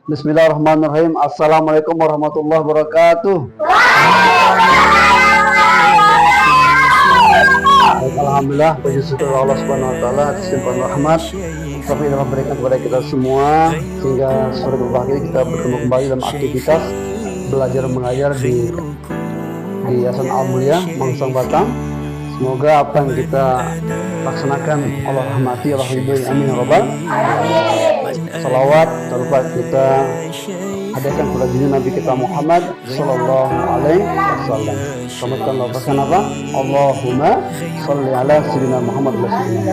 Bismillahirrahmanirrahim. Assalamualaikum warahmatullahi wabarakatuh. Baik, alhamdulillah, puji syukur Allah Subhanahu wa taala atas limpahan rahmat tapi telah berikan kepada kita semua sehingga sore berbahagia kita bertemu kembali dalam aktivitas belajar mengajar di Yayasan Al-Mulia Mangsang Batang. Semoga apa yang kita laksanakan Allah rahmati, Allah ridhoi, amin ya rabbal alamin. Salawat terlupa kita hadirkan kepada diri Nabi kita Muhammad sallallahu alaihi wasallam. Kemudian lakukan apa? Allahumma sholli ala sayyidina Muhammad wasallam.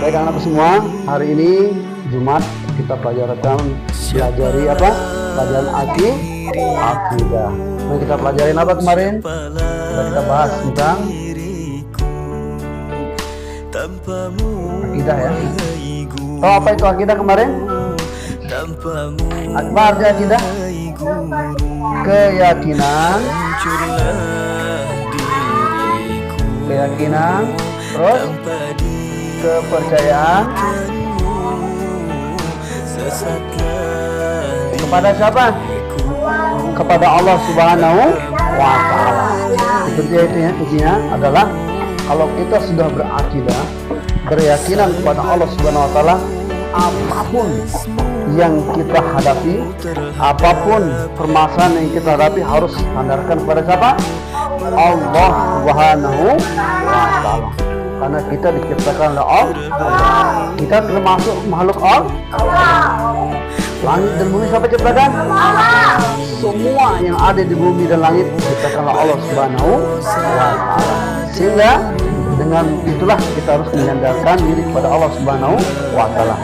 Baik anak semua, hari ini Jumat kita pelajari apa? Pelajaran akidah. Nah, kita pelajarin apa kemarin? Kita bahas tentang akidah ya. Tahu apa itu akidah kemarin? Apa arti akidah? Keyakinan, terus kepercayaan kepada siapa? Kepada Allah Subhanahu wa taala. Seperti itu ya, intinya adalah kalau kita sudah berakidah, berkeyakinan kepada Allah Subhanahu wa taala, apapun yang kita hadapi, apapun permasalahan yang kita hadapi harus sandarkan kepada siapa? Allah Subhanahu wa taala. Karena kita diciptakan oleh Allah. Kita termasuk makhluk Allah. Langit dan bumi siapa ciptakan? Allah. Semua yang ada di bumi dan langit diciptakan oleh Allah Subhanahu wa taala. Sehingga dengan itulah kita harus menyandarkan diri kepada Allah Subhanahu wa taala.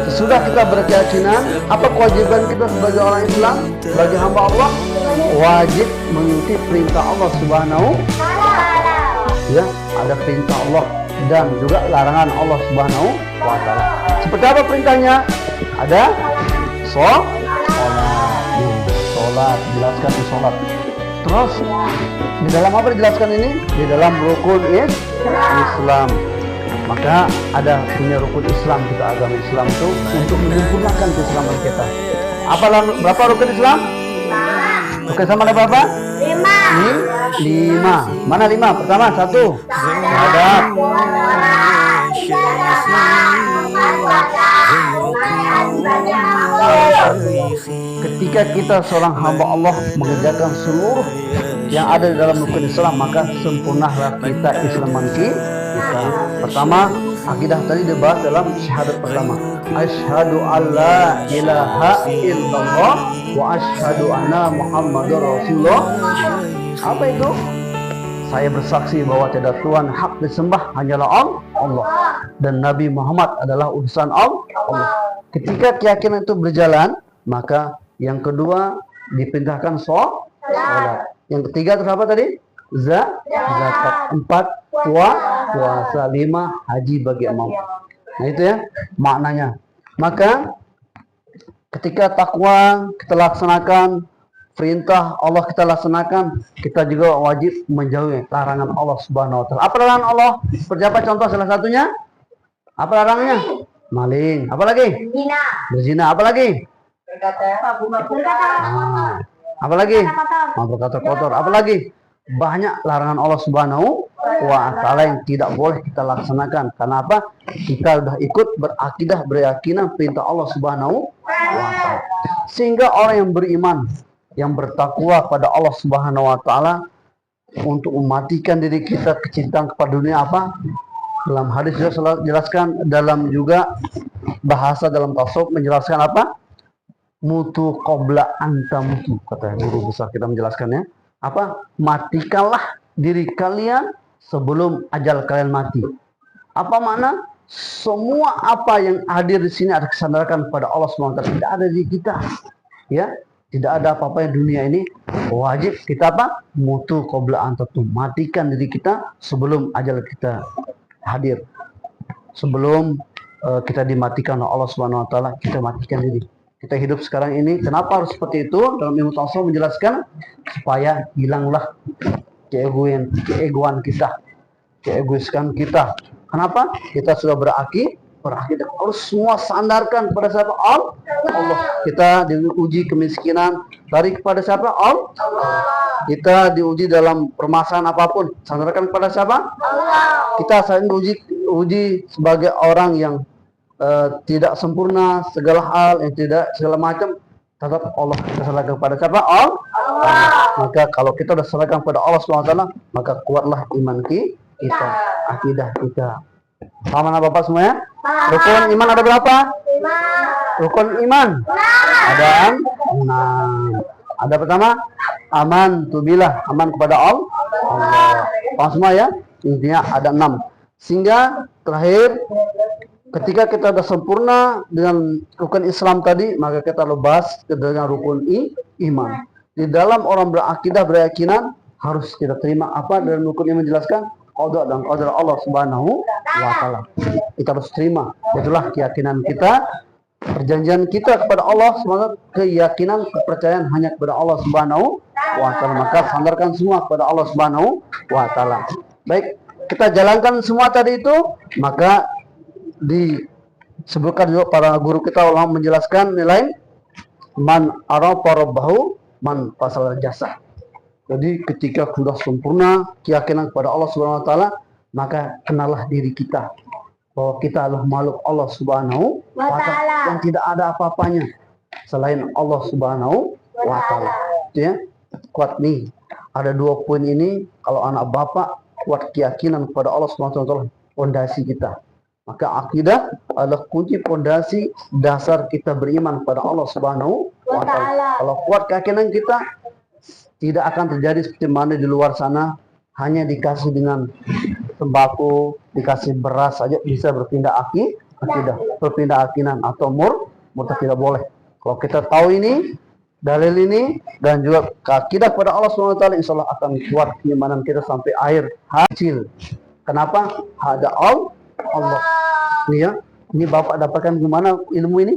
Sesudah kita berkeyakinan, apa kewajiban kita sebagai orang Islam, sebagai hamba Allah? Wajib mengikuti perintah Allah Subhanahu wa taala. Ya, ada perintah Allah dan juga larangan Allah Subhanahu wa taala. Seperti apa perintahnya? Ada sholat, jelaskan di sholat. Terus di dalam apa dijelaskan ini? Di dalam rukun Islam. Maka ada punya rukun Islam kita, agama Islam itu untuk menyempurnakan keislaman kita. Berapa rukun Islam? Rukun Islam ada berapa? 5. Mana 5? Pertama 1. Syahadat. Ketika kita seorang hamba Allah mengerjakan seluruh yang ada di dalam rukun Islam, maka sempurnalah kita Islaman kita. Pertama, akidah tadi dibahas dalam syahadat pertama. Asyhadu alla ilaha illallah wa asyhadu anna Muhammadar Rasulullah. Apa itu? Saya bersaksi bahwa tiada Tuhan hak disembah hanyalah Allah dan Nabi Muhammad adalah utusan Allah. Ketika keyakinan itu berjalan, maka yang kedua diperintahkan sholat. Yang ketiga terus apa tadi? Zakat. 4 puasa. 5 haji bagi imam. Nah itu ya maknanya. Maka ketika takwa kita laksanakan, perintah Allah kita laksanakan, kita juga wajib menjauhi larangan Allah Subhanahu wa taala. Apa larangan Allah? Seperti apa contoh salah satunya? Apa larangannya? Maling. Apa lagi? Berzina. Apa lagi? Apa lagi? Berkata kotor. Apa lagi? Banyak larangan Allah Subhanahu wa taala yang tidak boleh kita laksanakan. Karena apa? Kita sudah ikut berakidah, berkeyakinan perintah Allah Subhanahu wa taala. Sehingga orang yang beriman, yang bertakwa pada Allah Subhanahu wa taala untuk mematikan diri kita kecintaan kepada dunia apa? Dalam hadis juga jelaskan, dalam juga bahasa dalam tasawuf menjelaskan apa? Mutu qabla anta mutu, kata guru besar kita menjelaskannya. Apa? Matikanlah diri kalian sebelum ajal kalian mati. Apa makna? Semua apa yang hadir di sini ada kesandarkan kepada Allah SWT. Tidak ada di kita. Ya, tidak ada apa-apa yang dunia ini. Wajib kita apa? Mutu qabla anta mutu. Matikan diri kita sebelum ajal kita hadir. Sebelum kita dimatikan oleh Allah Subhanahu wa taala, kita matikan diri. Kita hidup sekarang ini, kenapa harus seperti itu? Dalam ilmu tasawuf menjelaskan supaya hilanglah keegoan kita, keegoiskan kita. Kenapa? Kita sudah berakidah. Harus semua sandarkan pada siapa? Allah. Kita diuji kemiskinan dari kepada siapa? Allah. Kita diuji dalam permasalahan apapun, sandarkan pada siapa? Allah. Kita saling uji sebagai orang yang tidak sempurna segala hal, yang tidak segala macam, tetap Allah kita serahkan kepada siapa? Allah. Maka kalau kita sudah serahkan kepada Allah SWT, maka kuatlah iman kita, akidah kita. Paham Bapak semuanya? Rukun iman ada berapa? 5. Rukun iman ada 6. Ada pertama, aman tubillah, aman kepada Allah. Paham semua ya? Intinya ada 6. Sehingga terakhir, ketika kita sudah sempurna dengan rukun Islam tadi, maka kita lepas dengan rukun iman. Di dalam orang berakidah, berkeyakinan, harus kita terima apa dalam rukun iman menjelaskan qada dan qadar Allah Subhanahu wa taala. Kita harus terima. Itulah keyakinan kita, perjanjian kita kepada Allah Subhanahu, keyakinan, kepercayaan hanya kepada Allah Subhanahu wa taala. Maka sandarkan semua kepada Allah Subhanahu wa taala. Baik, kita jalankan semua tadi itu, maka disebutkan juga para guru kita ulama menjelaskan nilai man arafa rabbahu man fasal jasa. Jadi ketika sudah sempurna keyakinan kepada Allah Subhanahu wa taala, maka kenalah diri kita bahwa kita adalah makhluk Allah Subhanahu wa taala yang tidak ada apa-apanya selain Allah Subhanahu wa taala. Ya, kuat nih. Ada 2 poin ini, kalau anak bapak kuat keyakinan kepada Allah Subhanahu wa taala, fondasi kita. Maka akidah adalah kunci fondasi dasar kita beriman kepada Allah Subhanahu wa taala. Kalau kuat keyakinan kita, tidak akan terjadi seperti mana di luar sana, hanya dikasih dengan sembako, dikasih beras saja bisa berpindah akidah, berpindah akinan atau murtad, tidak boleh. Kalau kita tahu ini, dalil ini, dan juga akidah kepada Allah SWT, insya Allah akan kuat keimanan kita sampai akhir hasil. Kenapa? Ada Allah. Ini ya, ini Bapak dapatkan gimana ilmu ini?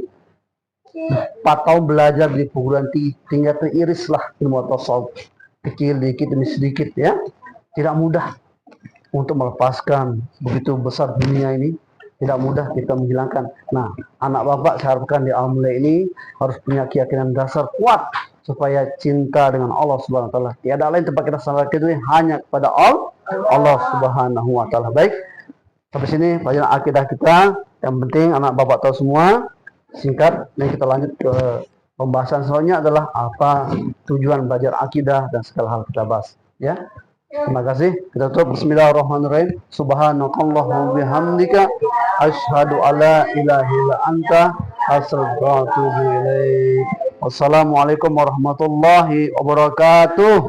4 tahun belajar di perguruan tinggi, tinggal teririslah ilmu tasawuf, kecil dikit demi sedikit ya. Tidak mudah untuk melepaskan begitu besar dunia ini, tidak mudah kita menghilangkan. Nah, anak bapak saya harapkan di Al-Mulai ini harus punya keyakinan dasar kuat supaya cinta dengan Allah Subhanahu wa taala. Tiada lain tempat kita sandarkan itu hanya kepada Allah Subhanahu wa taala. Baik, sampai sini pelajaran akidah kita. Yang penting anak bapak tahu semua. Singkat, dan kita lanjut ke pembahasan selanjutnya adalah apa tujuan belajar akidah dan segala hal kita bahas ya. Terima kasih. Kita tutup. Bismillahirrahmanirrahim. Subhanakallahumma bihamdika asyhadu alla ilaha illa anta astaghfiruka wa atubu ilaik. Wassalamualaikum warahmatullahi wabarakatuh.